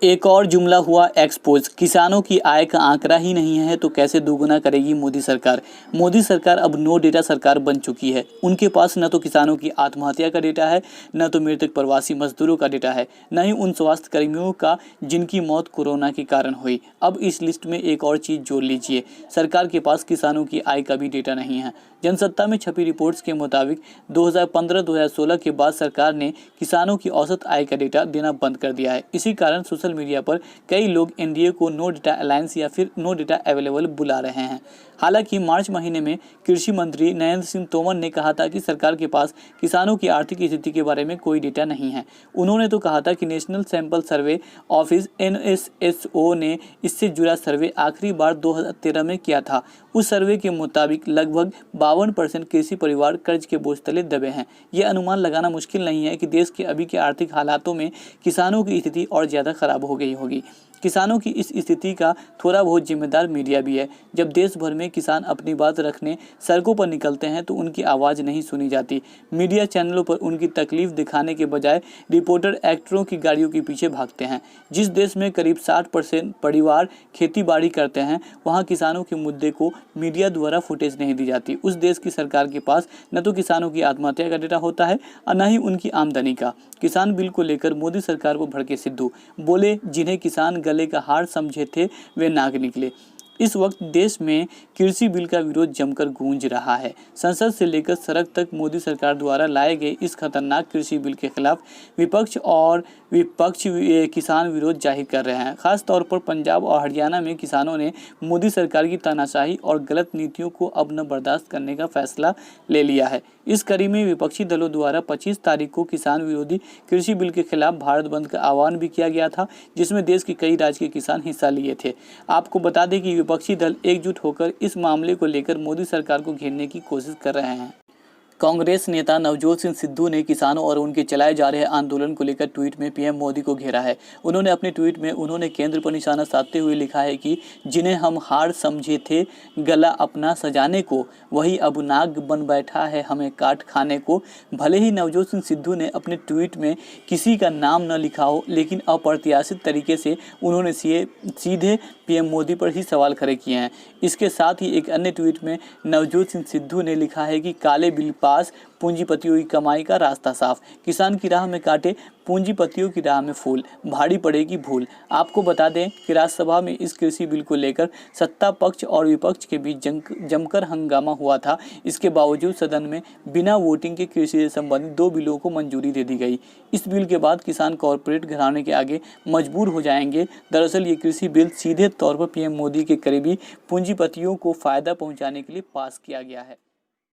एक और जुमला हुआ एक्सपोज। किसानों की आय का आंकड़ा ही नहीं है तो कैसे दोगुना करेगी मोदी सरकार। मोदी सरकार अब नो डेटा सरकार बन चुकी है। उनके पास न तो किसानों की आत्महत्या का डेटा है, न तो मृतक प्रवासी मजदूरों का डेटा है, न ही उन स्वास्थ्य कर्मियों का जिनकी मौत कोरोना के कारण हुई। अब इस लिस्ट में एक और चीज जोड़ लीजिए, सरकार के पास किसानों की आय का भी डेटा नहीं है। जनसत्ता में छपी रिपोर्ट्स के मुताबिक 2015-2016 के बाद सरकार ने किसानों की औसत आय का डेटा देना बंद कर दिया है। इसी कारण सोशल मीडिया पर कई लोग एनडीए को नो डेटा अलायंस या फिर नो डेटा अवेलेबल बुला रहे हैं। हालांकि मार्च महीने में कृषि मंत्री नरेंद्र सिंह तोमर ने कहा था कि सरकार के पास किसानों की आर्थिक स्थिति के बारे में कोई डेटा नहीं है। उन्होंने तो कहा था कि national sample survey office NSSO ने इससे जुड़ा सर्वे आखिरी बार 2013 में किया था। उस सर्वे के मुताबिक लगभग 52% कृषि परिवार कर्ज के बोझ तले दबे हैं। ये अनुमान लगाना मुश्किल नहीं है कि देश के अभी के आर्थिक हालातों में किसानों की स्थिति और ज़्यादा खराब हो गई होगी। किसानों की इस स्थिति का थोड़ा बहुत जिम्मेदार मीडिया भी है। जब देश भर में किसान अपनी बात रखने सड़कों पर निकलते हैं तो उनकी आवाज़ नहीं सुनी जाती। मीडिया चैनलों पर उनकी तकलीफ दिखाने के बजाय रिपोर्टर एक्टरों की गाड़ियों के पीछे भागते हैं। जिस देश में करीब 60% परिवार खेती बाड़ी करते हैं, वहाँ किसानों के मुद्दे को मीडिया द्वारा फुटेज नहीं दी जाती। उस देश की सरकार के पास न तो किसानों की आत्महत्या का डेटा होता है और न ही उनकी आमदनी का। किसान बिल को लेकर मोदी सरकार को भड़के सिद्धू बोले, जिन्हें किसान गले का हार समझे थे वे नाग निकले। इस वक्त देश में कृषि बिल का विरोध जमकर गूंज रहा है। संसद से लेकर सड़क तक मोदी सरकार द्वारा लाए गए इस खतरनाक कृषि बिल के खिलाफ विपक्ष और विपक्ष किसान विरोध जाहिर कर रहे हैं। खास तौर पर पंजाब और हरियाणा में किसानों ने मोदी सरकार की तानाशाही और गलत नीतियों को अब न बर्दाश्त करने का फैसला ले लिया है। इस कड़ी में विपक्षी दलों द्वारा 25 तारीख को किसान विरोधी कृषि बिल के खिलाफ भारत बंद का आह्वान भी किया गया था, जिसमें देश के कई राज्य के किसान हिस्सा लिए थे। आपको बता दें कि विपक्षी दल एकजुट होकर इस मामले को लेकर मोदी सरकार को घेरने की कोशिश कर रहे हैं। कांग्रेस नेता नवजोत सिंह सिद्धू ने किसानों और उनके चलाए जा रहे आंदोलन को लेकर ट्वीट में पीएम मोदी को घेरा है। उन्होंने अपने ट्वीट में केंद्र पर निशाना साधते हुए लिखा है कि जिन्हें हम हार समझे थे गला अपना सजाने को, वही अब नाग बन बैठा है हमें काट खाने को। भले ही नवजोत सिंह सिद्धू ने अपने ट्वीट में किसी का नाम न लिखा हो, लेकिन अप्रत्याशित तरीके से उन्होंने सीधे पीएम मोदी पर ही सवाल खड़े किए हैं। इसके साथ ही एक अन्य ट्वीट में नवजोत सिंह सिद्धू ने लिखा है कि काले बिल पास, पूंजीपतियों की कमाई का रास्ता साफ, किसान की राह में कांटे, पूंजीपतियों की राह में फूल, भारी पड़ेगी भूल। आपको बता दें कि राज्यसभा में इस कृषि बिल को लेकर सत्ता पक्ष और विपक्ष के बीच जमकर हंगामा हुआ था। इसके बावजूद सदन में बिना वोटिंग के कृषि से संबंधित 2 बिलों को मंजूरी दे दी गई। इस बिल के बाद किसान कॉरपोरेट घराने के आगे मजबूर हो जाएंगे। दरअसल ये कृषि बिल सीधे तौर पर पीएम मोदी के करीबी पूंजीपतियों को फायदा पहुंचाने के लिए पास किया गया है।